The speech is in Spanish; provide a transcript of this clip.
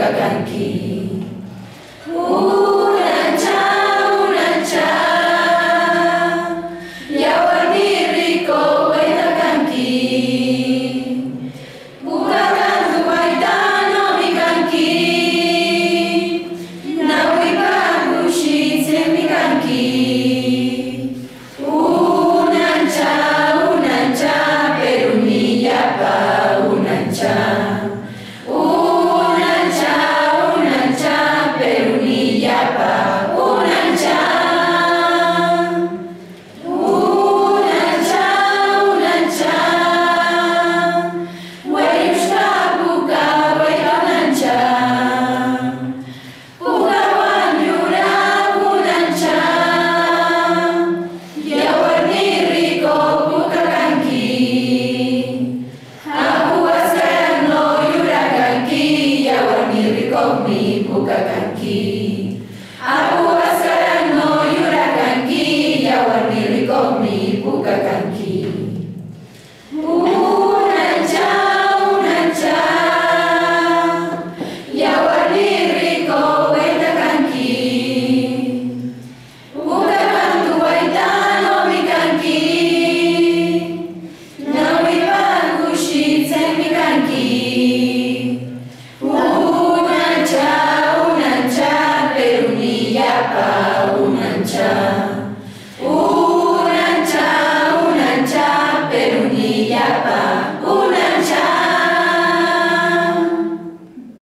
buka kaki. Unancha, ya warni riko waita kaki. Buka kantu waita no mi kaki. Nawi bagushi se mi kaki. Unancha, perunilla pa unancha. Unancha, perunilla pa unancha. Unancha, wayushka buka waita unancha. Buka wanyura unancha. Ya warni riko buka kaki. Aku sekarang no yura kaki. Ya warni riko mi buka kaki.